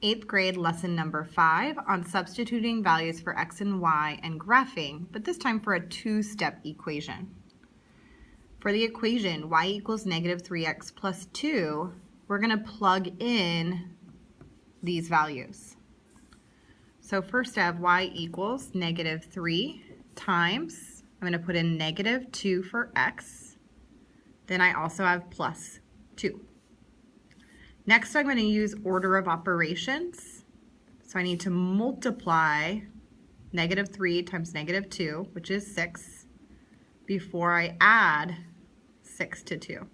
8th grade lesson number 5 on substituting values for x and y and graphing, but this time for a two-step equation. For the equation y equals negative 3x plus 2, we're going to plug in these values. So first I have y equals negative 3 times, I'm going to put in negative 2 for x, then I also have plus 2. Next, I'm going to use order of operations. So I need to multiply negative 3 times negative 2, which is 6, before I add 6 to 2.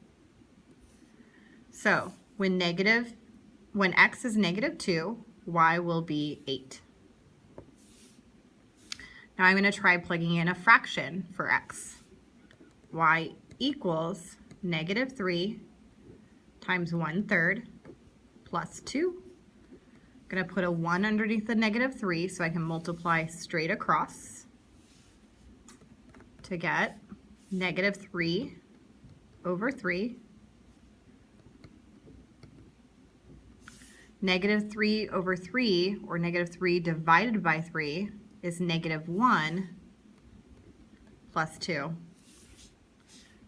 So when x is negative 2, y will be 8. Now I'm going to try plugging in a fraction for x. Y equals negative 3 times 1/3 plus 2. I'm going to put a 1 underneath the negative 3 so I can multiply straight across to get negative 3 over 3. Negative 3 over 3, or negative 3 divided by 3, is negative 1 plus 2.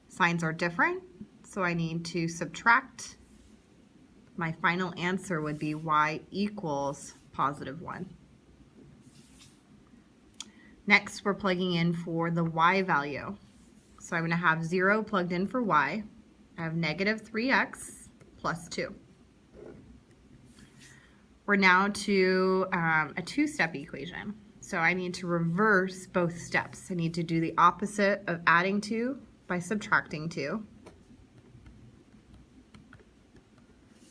Signs are different, so I need to subtract. My final answer would be y equals positive 1. Next, we're plugging in for the y value. So I'm going to have 0 plugged in for y. I have negative 3x plus 2. We're now to a two-step equation. So I need to reverse both steps. I need to do the opposite of adding 2 by subtracting 2.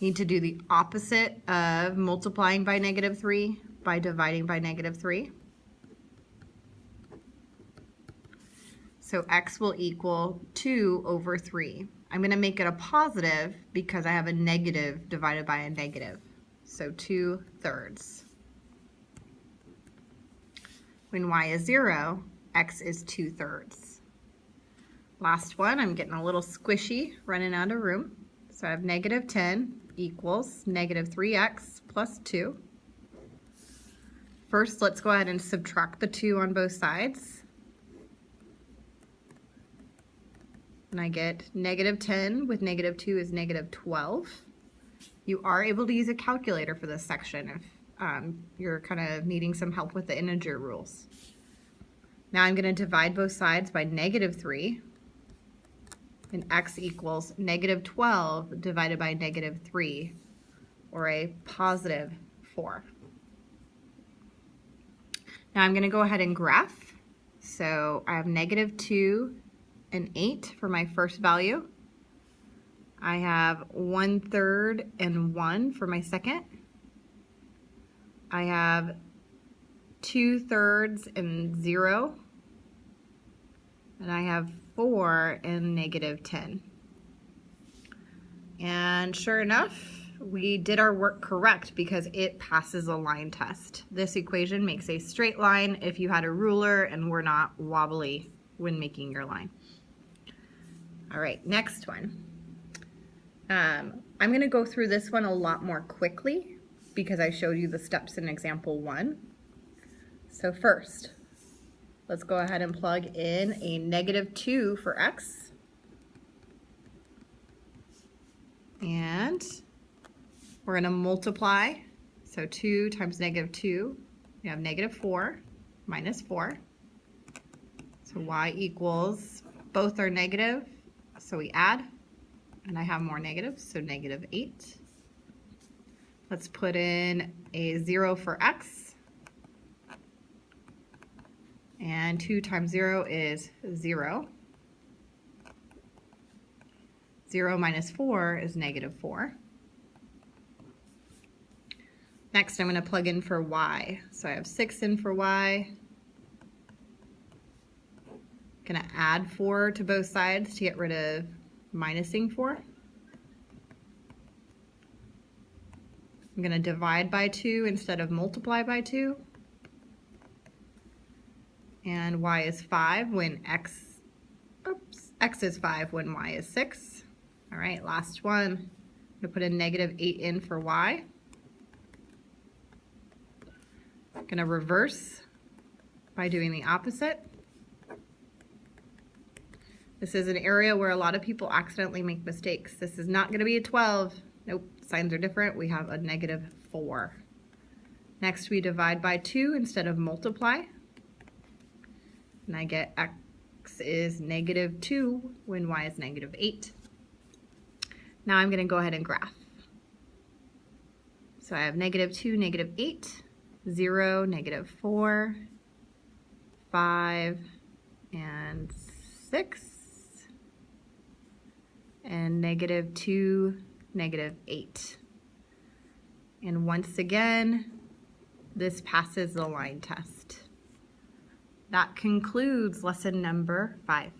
Need to do the opposite of multiplying by negative 3 by dividing by negative 3. So x will equal 2 over 3. I'm going to make it a positive because I have a negative divided by a negative. So 2/3. When y is 0, x is 2/3. Last one, I'm getting a little squishy, running out of room. So I have negative 10 equals negative 3x plus 2. First, let's go ahead and subtract the 2 on both sides. And I get negative 10 with negative 2 is negative 12. You are able to use a calculator for this section if you're kind of needing some help with the integer rules. Now I'm going to divide both sides by negative 3. And x equals negative 12 divided by negative 3, or a positive 4. Now I'm going to go ahead and graph. So I have negative 2 and 8 for my first value. I have 1/3 and 1 for my second. I have 2/3 and 0. And I have 4 and negative 10. And sure enough, we did our work correct because it passes a line test. This equation makes a straight line if you had a ruler and were not wobbly when making your line. All right, next one. I'm going to go through this one a lot more quickly because I showed you the steps in example 1. So first, let's go ahead and plug in a negative 2 for x. And we're going to multiply. So 2 times negative 2, we have negative 4 minus 4. So y equals, both are negative, so we add. And I have more negatives, so negative 8. Let's put in a 0 for x. And 2 times 0 is 0. 0 minus 4 is negative 4. Next, I'm going to plug in for y. So I have 6 in for y. Going to add 4 to both sides to get rid of minusing 4. I'm going to divide by 2 instead of multiply by 2. And y is 5 when x is 5 when y is 6. All right, last one. I'm going to put a negative 8 in for y. I'm going to reverse by doing the opposite. This is an area where a lot of people accidentally make mistakes. This is not going to be a 12. Nope, signs are different. We have a -4. Next, we divide by 2 instead of multiply. And I get x is -2 when y is -8. Now I'm going to go ahead and graph. So I have -2, -8, 0, -4, 5, and 6, and -2, -8. And once again, this passes the line test. That concludes lesson number 5.